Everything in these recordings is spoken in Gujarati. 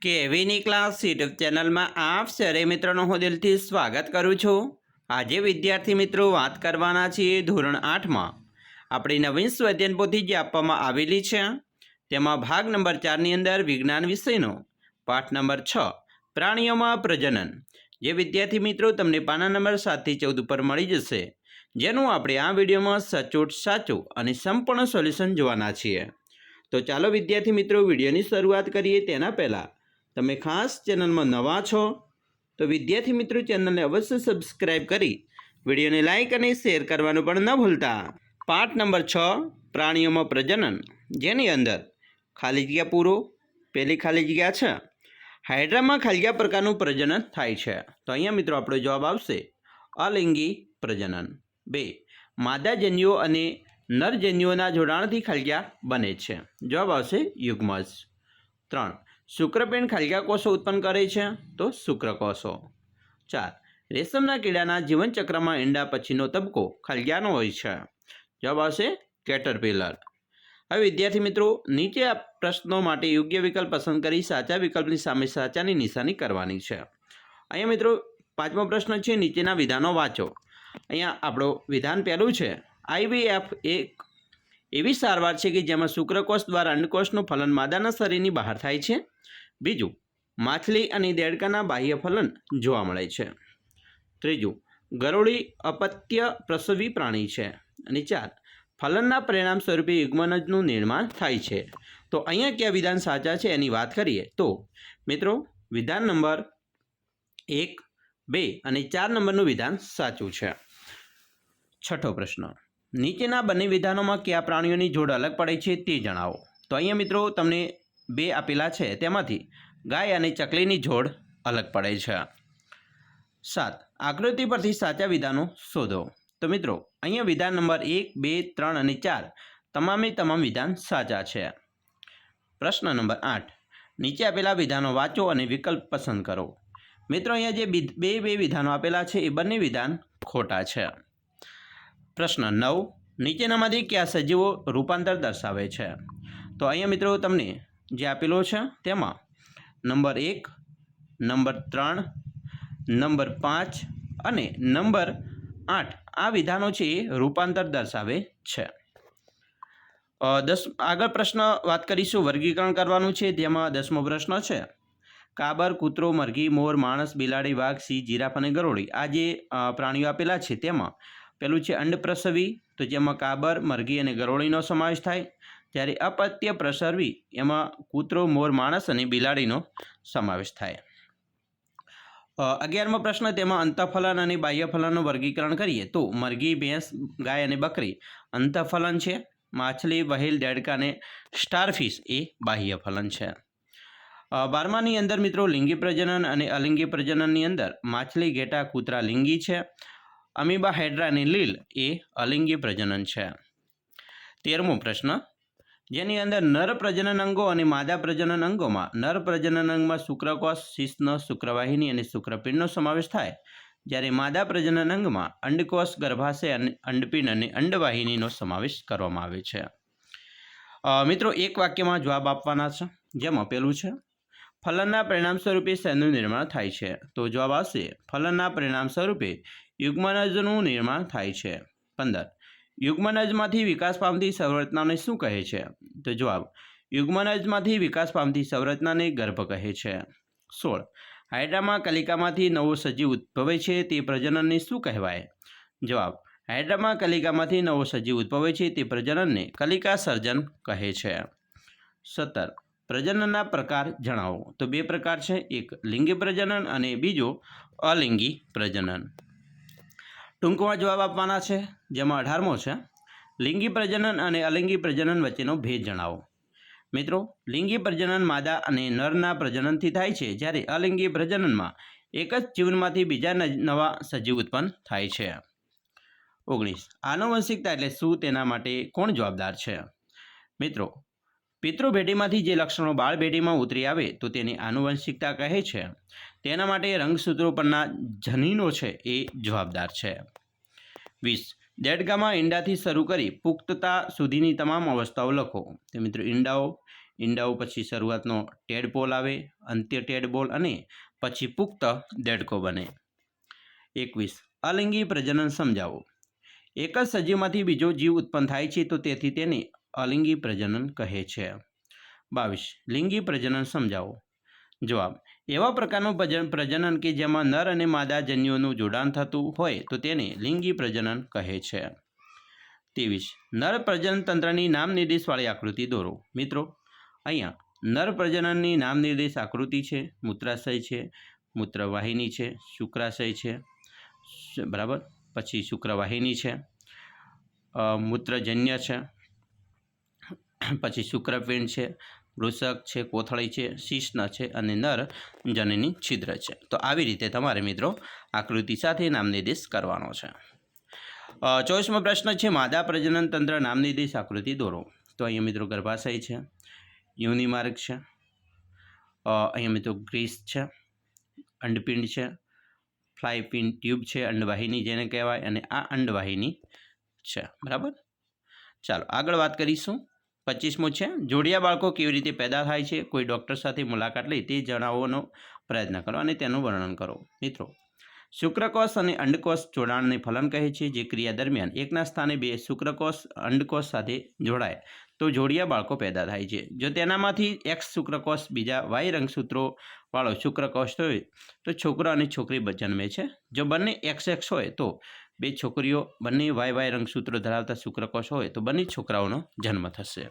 કેવીની ક્લાસ યુટ્યુબ ચેનલમાં આપ સરે મિત્રોનું હું દિલથી સ્વાગત કરું છું। આજે વિદ્યાર્થી મિત્રો વાત કરવાના છીએ ધોરણ 8માં આપણી નવીન સ્વાધ્યાયન પોથી જે આપવામાં આવેલી છે તેમાં ભાગ નંબર 4 ની અંદર વિજ્ઞાન વિષયનો પાઠ નંબર 6 પ્રાણીઓમાં પ્રજનન જે વિદ્યાર્થી મિત્રો તમને પાના નંબર 7 થી 14 ઉપર મળી જશે, જેનું આપણે આ વિડીયોમાં સચોટ સાચું અને સંપૂર્ણ સોલ્યુશન જોવાના છીએ। તો ચાલો વિદ્યાર્થી મિત્રો વિડીયોની શરૂઆત કરીએ। તેના પહેલાં તમે ખાસ ચેનલમાં નવા છો તો વિદ્યાર્થી મિત્રો ચેનલને અવશ્ય સબસ્ક્રાઈબ કરી વિડીયોને લાઇક અને શેર કરવાનું પણ ન ભૂલતા। પાઠ નંબર 6 પ્રાણીઓમાં પ્રજનન, જેની અંદર ખાલી જગ્યા પૂરો। પહેલી ખાલી જગ્યા છે, હાઇડ્રામાં ખાલી કયા પ્રકારનું પ્રજનન થાય છે? તો અહીંયા મિત્રો આપણો જવાબ આવશે અલિંગી પ્રજનન। 2 માદાજન્યુઓ અને નરજન્યુઓના જોડાણથી ખાલિયા બને છે, જવાબ આવશે યુગ્મજ। 3 શુક્રપિંડ ખાલિયા કોષો ઉત્પન્ન કરે છે, તો શુક્રકોષો। 4 રેશમના કીડાના જીવનચક્રમાં ઈંડા પછીનો તબક્કો ખાલિયાનો હોય છે, જવાબ આવશે કેટરપિલર। હવે વિદ્યાર્થી મિત્રો નીચે આ પ્રશ્નો માટે યોગ્ય વિકલ્પ પસંદ કરી સાચા વિકલ્પની સામે સાચાની નિશાની કરવાની છે। અહીંયા મિત્રો પાંચમો પ્રશ્ન છે, નીચેના વિધાનો વાંચો। અહીંયા આપણો વિધાન પહેલું છે, IVF એક એવી સારવાર છે કે જેમાં શુક્રકોષ દ્વારા અંડકોષનું ફલન માદાના શરીરની બહાર થાય છે। બીજું, માછલી અને દેડકાના બાહ્ય ફલન જોવા મળે છે। ત્રીજું, ગરોળી અપત્ય પ્રસવી પ્રાણી છે। અને 4 ફલનના પરિણામ સ્વરૂપે યુગ્મનજનું નિર્માણ થાય છે। તો અહીંયા કયા વિધાન સાચા છે એની વાત કરીએ તો મિત્રો વિધાન નંબર 1, 2 અને 4 નંબરનું વિધાન સાચું છે। છઠ્ઠો પ્રશ્ન, નીચેના બંને વિધાનોમાં કયા પ્રાણીઓની જોડ અલગ પડે છે તે જણાવો। તો અહીંયા મિત્રો તમને 2 આપેલા છે, તેમાંથી ગાય અને ચકલીની જોડ અલગ પડે છે। 7 આકૃતિ પરથી સાચા વિધાનો શોધો। તો મિત્રો અહીંયા વિધાન નંબર 1, 2, 3 અને 4 તમામે તમામ વિધાન સાચા છે। પ્રશ્ન નંબર 8 નીચે આપેલા વિધાનો વાંચો અને વિકલ્પ પસંદ કરો। મિત્રો અહીંયા જે બે વિધાનો આપેલા છે એ બંને વિધાન ખોટા છે। પ્રશ્ન 9 નીચેનામાંથી કયા સજીવો રૂપાંતર દર્શાવે છે? તો અહીંયા મિત્રો તમને જે આપેલો છે તેમાં નંબર 1, નંબર 3, નંબર 5 અને નંબર 8 આ વિધાનો છે એ રૂપાંતર દર્શાવે છે। આગળ પ્રશ્ન વાત કરીશું, વર્ગીકરણ કરવાનું છે, જેમાં 10મો પ્રશ્ન છે, કાબર, કૂતરો, મરઘી, મોર, માણસ, બિલાડી, વાઘ, સિંહ, જીરાફ અને ગરોળી આ જે પ્રાણીઓ આપેલા છે તેમાં પેલું છે અંડપ્રસવી, તો જેમાં કાબર, મરઘી અને ગરોળીનો સમાવેશ થાય। જ્યારે અપત્ય પ્રસરવી એમાં કૂતરો, મોર, માણસ અને બિલાડીનો સમાવેશ થાય। 11મો પ્રશ્ન, તેમાં અંતઃફલન અને બાહ્યફલનનું વર્ગીકરણ કરીએ તો મરઘી, ભેંસ, ગાય અને બકરી અંતઃફલન છે, માછલી, વહેલ, દેડકા અને સ્ટારફિશ એ બાહ્યફલન છે। 12માની અંદર મિત્રો લિંગી પ્રજનન અને અલિંગી પ્રજનનની અંદર માછલી, ઘેટા, કૂતરા લિંગી છે, અમીબા, હાઇડ્રા અને લીલ એ અલિંગી પ્રજનન છે। 13મો પ્રશ્ન, જેની અંદર નર પ્રજનન અંગો અને માદા પ્રજનન અંગોમાં નર પ્રજનન અંગમાં શુક્રકોષ, શિશ્ન, શુક્રવાહિની અને શુક્રપિંડનો સમાવેશ થાય, જ્યારે માદા પ્રજનન અંગમાં અંડકોષ, ગર્ભાશય અને અંડપિંડ અને અંડવાહિનીનો સમાવેશ કરવામાં આવે છે। મિત્રો એક વાક્યમાં જવાબ આપવાના છે, જેમાં પેલું છે, ફલનના પરિણામ સ્વરૂપે શેનું નિર્માણ થાય છે? તો જવાબ આવશે ફલનના પરિણામ સ્વરૂપે યુગ્મનજનું નિર્માણ થાય છે। 15 યુગ્મનજમાંથી વિકાસ પામતી સંરચનાને શું કહે છે? તો જવાબ યુગ્મનજમાંથી વિકાસ પામતી સંરચનાને ગર્ભ કહે છે। 16 હાઇડ્રામાં કલિકામાંથી નવો સજીવ ઉદ્ભવે છે, તે પ્રજનનને શું કહેવાય? જવાબ હાઇડ્રામાં કલિકામાંથી નવો સજીવ ઉદ્ભવે છે તે પ્રજનનને કલિકા સર્જન કહે છે। 17 પ્રજનનના પ્રકાર જણાવો। તો 2 પ્રકાર છે, એક લિંગી પ્રજનન અને બીજો અલિંગી પ્રજનન। ટૂંકમાં જવાબ આપવાના છે, જેમાં 18મો છે, લિંગી પ્રજનન અને અલિંગી પ્રજનન વચ્ચેનો ભેદ જણાવો। મિત્રો લિંગી પ્રજનન માદા અને નરના પ્રજનનથી થાય છે, જ્યારે અલિંગી પ્રજનનમાં એક જ જીવનમાંથી બીજા નવા સજીવ ઉત્પન્ન થાય છે। 19 આનુવંશિકતા એટલે શું, તેના માટે કોણ જવાબદાર છે? મિત્રો પિતૃભેટીમાંથી જે લક્ષણો બાળ ભેટીમાં ઉતરી આવે તો તેને આનુવંશિકતા કહે છે। તેના માટે રંગસૂત્રો પરના જનીનો છે એ જવાબદાર છે। 20 દેડકામાં ઈંડાથી શરૂ કરી પુખ્તતા સુધીની તમામ અવસ્થાઓ લખો। તો મિત્રો ઈંડાઓ પછી શરૂઆતનો ટેડપોલ આવે, અંત્ય ટેડપોલ અને પછી પુખ્ત દેડકો બને. 21. અલિંગી પ્રજનન સમજાવો. એક જ સજીવમાંથી બીજો જીવ ઉત્પન્ન થાય છે તો તેથી તેને અલિંગી પ્રજનન કહે છે. 22. લિંગી પ્રજનન સમજાવો. જવાબ. એવા પ્રકારનું પ્રજનન કે જેમાં નર અને માદા જન્યુઓનું જોડાણ થતું હોય તો તેને લિંગી પ્રજનન કહે છે. 23. નર પ્રજનન તંત્રની નામ નિર્દેશવાળી આકૃતિ દોરો. મિત્રો અહીંયા નર પ્રજનનની નામ નિર્દેશ આકૃતિ છે. મૂત્રાશય છે, મૂત્રવાહિની છે, શુક્રાશય છે, બરાબર, પછી શુક્રવાહિની છે, મૂત્રજન્ય છે, પછી શુક્રપિંડ છે, વૃષક છે, કોથળી છે, શિશ્ન છે અને નર જનની છિદ્ર છે. તો આવી રીતે તમારે મિત્રો આકૃતિ સાથે નામ નિર્દેશ કરવાનો છે. 24મો પ્રશ્ન છે માદા પ્રજનન તંત્ર નામ નિર્દેશ આકૃતિ દોરો. તો અહીંયા મિત્રો ગર્ભાશય છે, યોનિમાર્ગ છે, અહીંયા મિત્રો ગ્રીસ છે, અંડપિંડ છે, ફ્લાયપિન ટ્યુબ છે, અંડવાહિની જેને કહેવાય, અને આ અંડવાહિની છે. બરાબર. ચાલો આગળ વાત કરીશું. 25મો છે જોડિયા બાળકો કેવી રીતે પેદા થાય છે, કોઈ ડૉક્ટર સાથે મુલાકાત લઈ તે જણાવવાનો પ્રયત્ન કરો અને તેનું વર્ણન કરો. મિત્રો શુક્રકોષ અને અંડકોષ જોડાણને ફલન કહે છે. જે ક્રિયા દરમિયાન એકના સ્થાને બે શુક્રકોષ અંડકોષ સાથે જોડાય તો જોડિયા બાળકો પેદા થાય છે. જો તેનામાંથી એક્સ શુક્રકોષ બીજા વાય રંગસૂત્રોવાળો શુક્રકોષ હોય તો છોકરો અને છોકરી જન્મે છે. જો બંને એક્સ હોય તો બે છોકરીઓ, બંને વાય રંગસૂત્રો ધરાવતા શુક્રકોષ હોય તો બંને છોકરાઓનો જન્મ થશે.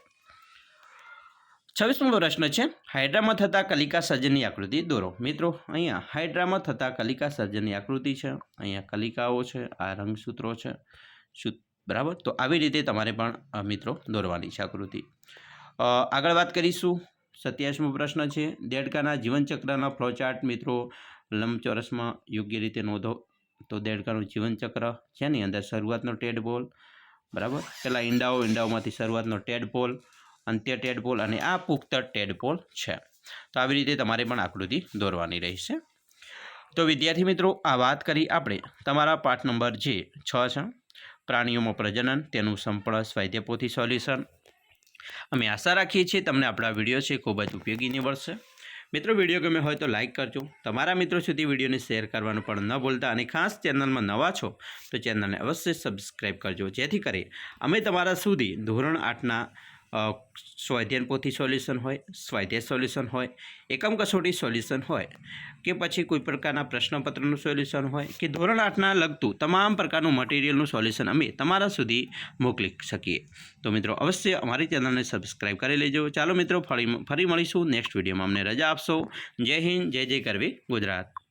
26મો પ્રશ્ન છે હાઇડ્રામાં થતા કલિકા સર્જનની આકૃતિ દોરો. મિત્રો અહીંયા હાઇડ્રામાં થતા કલિકા સર્જનની આકૃતિ છે. અહીંયા કલિકાઓ છે, આ રંગસૂત્રો છે, બરાબર. તો આવી રીતે તમારે પણ મિત્રો દોરવાની છે આકૃતિ. આગળ વાત કરીશું. 27મો પ્રશ્ન છે દેડકાના જીવનચક્રના ફ્લોચાર્ટ મિત્રો લંબચોરસમાં યોગ્ય રીતે નોંધો. તો દેડકાનું જીવનચક્ર જેની અંદર શરૂઆતનો ટેડપોલ, બરાબર, પહેલાં ઈંડાઓમાંથી શરૂઆતનો ટેડપોલ, અંત્ય ટેડપોલ અને આ પુખ્ત ટેડપોલ છે. તો આવી રીતે તમારે પણ આકૃતિ દોરવાની રહેશે. તો વિદ્યાર્થી મિત્રો આ વાત કરી આપણે તમારા પાઠ નંબર જે 6 છે પ્રાણીઓમાં પ્રજનન તેનું સંપૂર્ણ સ્વાધ્યાય પોથી સોલ્યુશન. અમે આશા રાખીએ છીએ તમને આપણા વિડીયો છે ખૂબ જ ઉપયોગી નીવડશે. મિત્રો વિડીયો ગમે હોય તો લાઇક કરજો, તમારા મિત્રો સુધી વિડીયોને શેર કરવાનું પણ ન ભૂલતા, અને ખાસ ચેનલમાં નવા છો તો ચેનલને અવશ્ય સબસ્ક્રાઈબ કરજો, જેથી કરી અમે તમારા સુધી ધોરણ 8ના સ્વાધ્યાય પોથી સોલ્યુશન હોય, સ્વાધ્યાય સોલ્યુશન હોય, એકમ કસોટી સોલ્યુશન હોય કે પછી કોઈ પ્રકારના પ્રશ્નપત્રનું સોલ્યુશન હોય કે ધોરણ 8ના લગતું તમામ પ્રકારનું મટીરિયલનું સોલ્યુશન અમે તમારા સુધી મોકલી શકીએ. તો મિત્રો અવશ્ય અમારી ચેનલને સબસ્ક્રાઈબ કરી લેજો. ચાલો મિત્રો ફરી મળીશું નેક્સ્ટ વિડીયોમાં. અમને રજા આપશો. જય હિન્દ, જય જય ગરવી ગુજરાત.